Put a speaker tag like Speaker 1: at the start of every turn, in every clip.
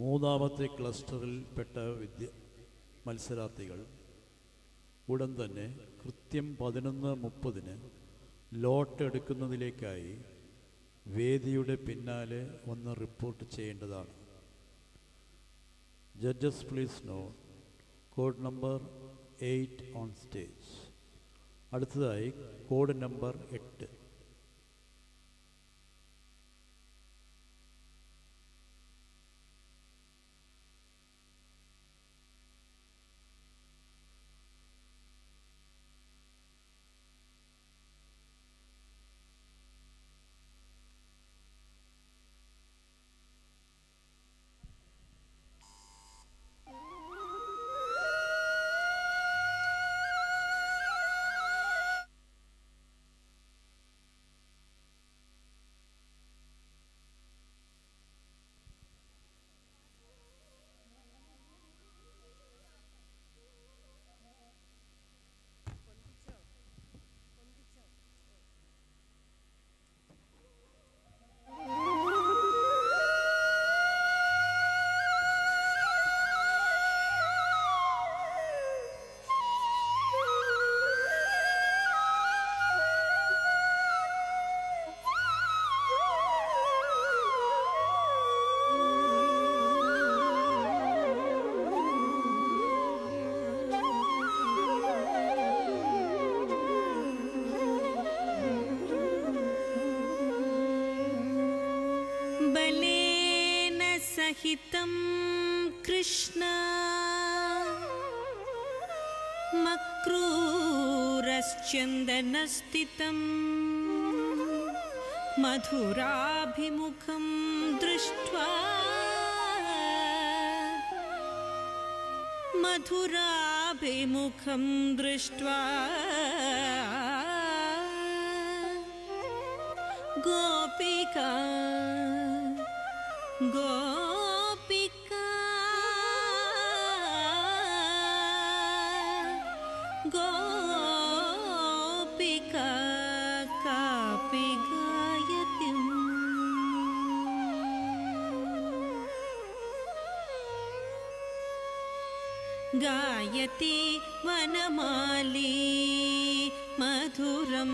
Speaker 1: മൂന്നാമത്തെ ക്ലസ്റ്ററിൽപ്പെട്ട മത്സരാർത്ഥികൾ ഉടൻ തന്നെ കൃത്യം 11:30 ലോട്ട് എടുക്കുന്നതിലേക്കായി വേദിയുടെ പിന്നാലെ ഒന്ന് റിപ്പോർട്ട് ചെയ്യേണ്ടതാണ്. Judges please note code number 8 on stage. അടുത്തതായി കോഡ് നമ്പർ 8.
Speaker 2: हितं कृष्ण मक्रूरश्चन्दनस्थितं मधुराभिमुखं दृष्ट्वा गोपिका कापि गायति वनमाली मधुरं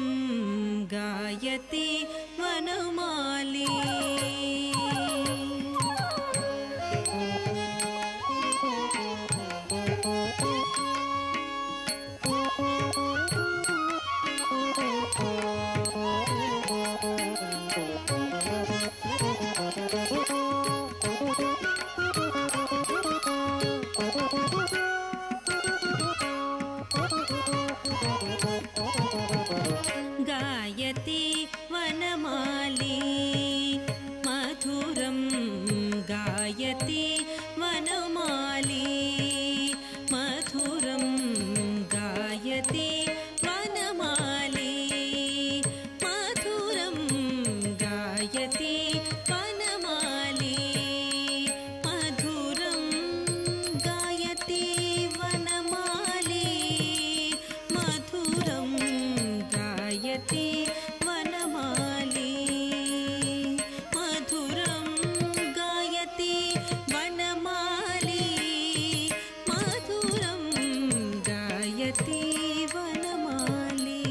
Speaker 2: गायति वनमाली गायति वनमाली मधुरं गायति वनमाली मधुरं गायति वनमाली मधुरं गायति वनमाली मधुरं गायति वनमाली मधुरं गायति वनमाली मधुरं गायति वनमाली मधुरं गायति वनमाली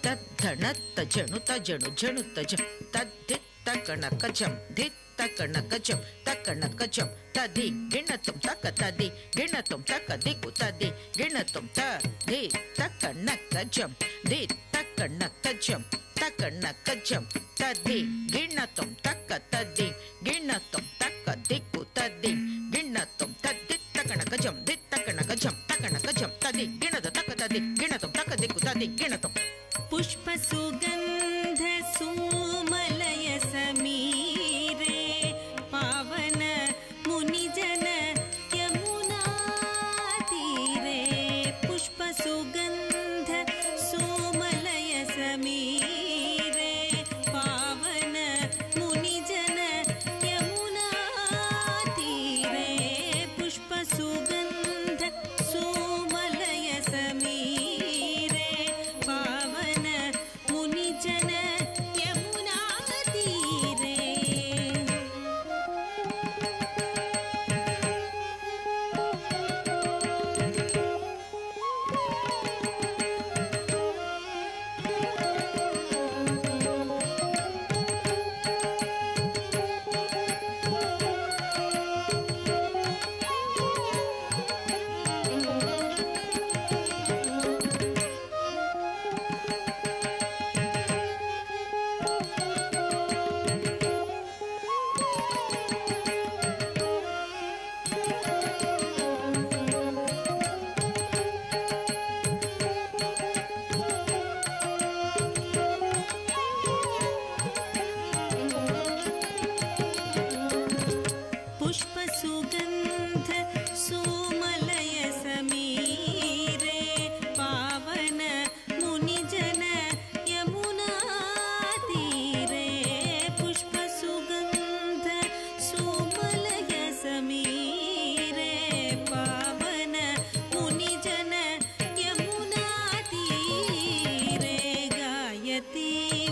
Speaker 3: तद्धणत्त जणुत जणु जणुत ज तद्धित्त कणकजं धित्त कणकजं तकणकजं तदि गिणतं तक तदि गिणतं तक दिक्कु तदि गिणतं तदि तकणकजं धित्त कणकजं तकणकजं तदि गिणतं तक तदि गिणतं तक दिक्कु तदि गिणतं तद्धित्त कणकजं धित्त कणकजं तकणकजं तदि गिणत तक तदि गिणतं तक दिक्कु तदि गिणतं
Speaker 2: पुष्प सुगंध सुमलय समीरे पावन मुनिजन यमुना तीरे पुष्प सुगंध सुमलय समीरे पावन मुनिजन यमुना तीरे पुष्प सुगंध सुमलय समीरे पावन मुनिजन यमुना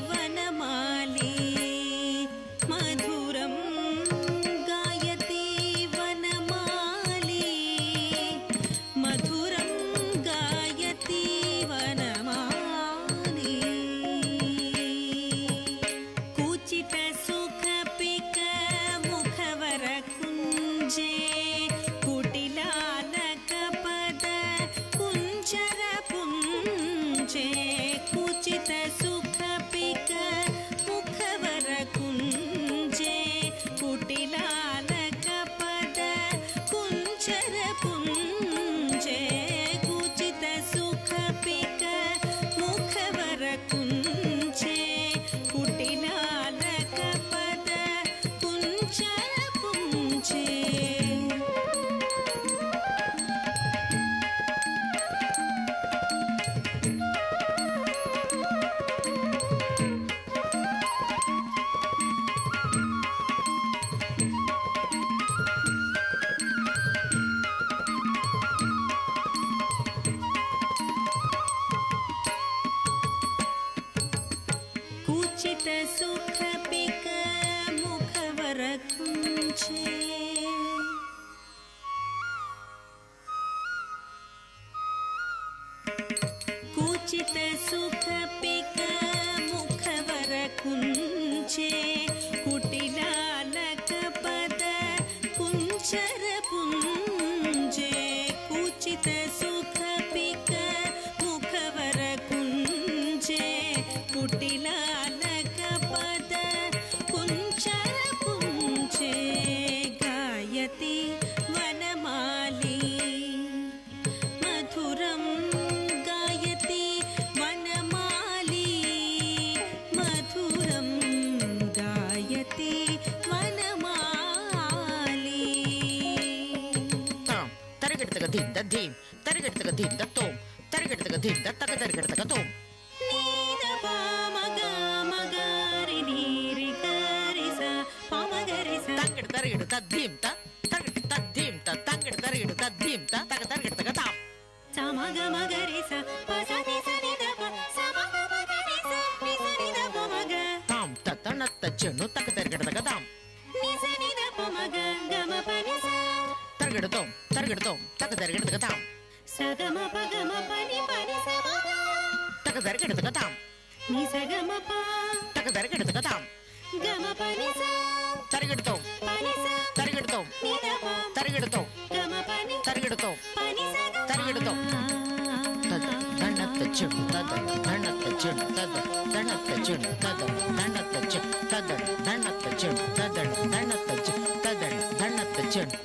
Speaker 2: वनमाली मधुरं गायति वनमाली मधुरं गायति वनमाली कुचित सुखपिक मुखवर कुञ्जे कुटिलालकपद कुञ्जर पुञ्जे कुचित सुखपिक मुखवर कुञ्जे कुटिलालकपद कुञ्जर पुञ्जे कुचित सुखपिक मुखवर कुञ्जे कुटिलालकपद कुञ्जर पुञ्जे कुचित सुखपिक मुखवर कुञ्जे कुचित सुखपिक मुखवर कुञ्जे कुटिलालकपद कुञ्जर पुञ्जे कुचित सुखपिक मुखवर कुञ्जे कुटिलालकपद कुञ्जर पुञ्जे गायति वनमाली मधुरं गायति वनमाली मधुरं गायति वनमाली
Speaker 3: तां तरिगिडतग धिंद धीं तरिगिडतग धिंद तों तरिगिडतग धिंद तक तरिगिडतग तों
Speaker 2: ನೀದ ಪಾಮಗ ಮಗರಿ ನೀರಿ ಗರಿಸ ಪಾಮಗರಿಸ
Speaker 3: ತಂಗಿಡ ತರಿಗಿಡ ತದ್ಧೀಂತ ತರಿಗಿಡ ತದ್ಧೀಂತ ತಂಗಿಡ ತರಿಗಿಡ ತದ್ಧೀಂತ ತಕ ತರಿಗಿಡತಗ ತಾಂ
Speaker 2: ಸಮಗ ಮಗರಿಸ ಪಸನಿ ಸನಿದ ಪ ಸಮಗ ಮಗರಿಸ ನಿಸನಿದ ಪಮಗ
Speaker 3: ತಾಂ ತತ್ತಣತ್ತ ಜನು ತಕ ತರಿಗಿಡತಗ ತಾಂ
Speaker 2: ನಿಸನಿದ ಪಮಗ ಗಮ ಪನಿಸ
Speaker 3: ತರಿಗಿಡತೋಂ ತಕ ತರಿಗಿಡತಗ ತಾಂ
Speaker 2: ಸಗಮ ಪಗಮ ಪನಿ ಪನಿಸ
Speaker 3: ತಕ ತರಿಗಿಡತಗ ತಾಂ
Speaker 2: ನಿಸಗಮ ಪ
Speaker 3: ತಕ ತರಿಗಿಡತಗ ತಾಂ
Speaker 2: ಗಮ ಪನಿಸ
Speaker 3: ತರಿಗಿಡತೋಂ
Speaker 2: ಪನಿಸ
Speaker 3: ತರಿಗಿಡತೋಂ
Speaker 2: ನಿದ ಪ
Speaker 3: ತರಿಗಿಡತೋಂ
Speaker 2: ಗಮ ಪನಿ
Speaker 3: ತರಿಗಿಡತೋಂ
Speaker 2: ಪನಿಸ
Speaker 3: ತರಿಗಿಡತೋಂ ತದ ದಣ್ಣತ್ತ ಜನು ತದ ದಣ್ಣತ್ತ ಜನು ತದ ದಣ್ಣತ್ತ ಜನು ತದ ದಣ್ಣತ್ತ ಜನು ತದ ದಣ್ಣತ್ತ ಜನು ತದ ದಣ್ಣತ್ತ ಜನು ತದ ದಣ್ಣತ್ತ ಜನು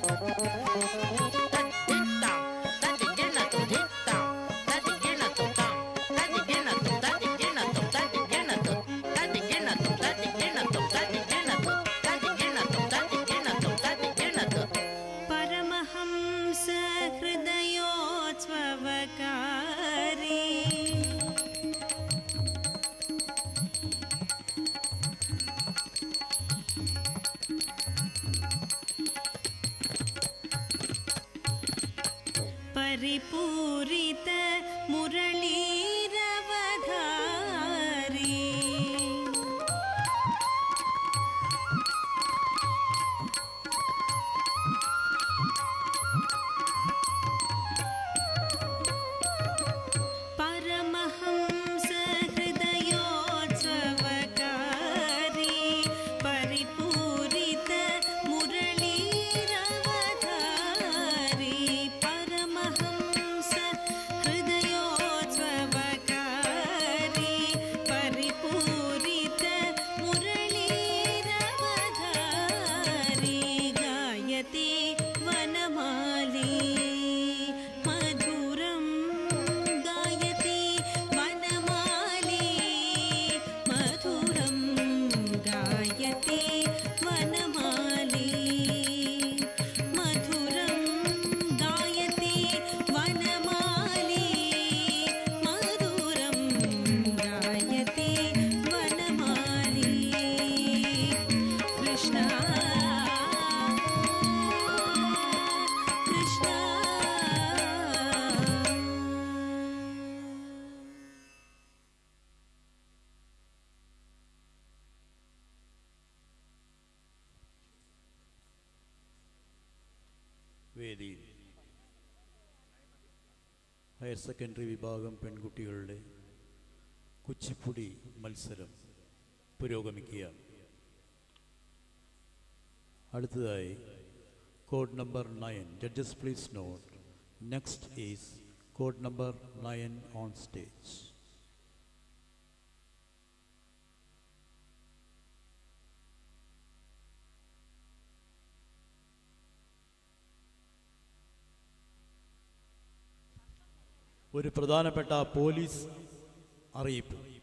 Speaker 2: परमहंस हृदयोत्सवकारी परिपूरित मुरलीरवधारी परमहंस हृदयोत्सवकारी परिपूरित मुरलीरवधारी परमहंस हृदयोत्सवकारी
Speaker 1: വേദിയിൽ ഹയർ സെക്കൻഡറി വിഭാഗം പെൺകുട്ടികളുടെ കുച്ചിപ്പുടി മത്സരം പുരോഗമിക്കുകയാണ്. അടുത്തതായി code number 9. Judges, please note. Next is code number 9 on stage. ഒരു പ്രധാനപ്പെട്ട പോലീസ് അറിയിപ്പ്.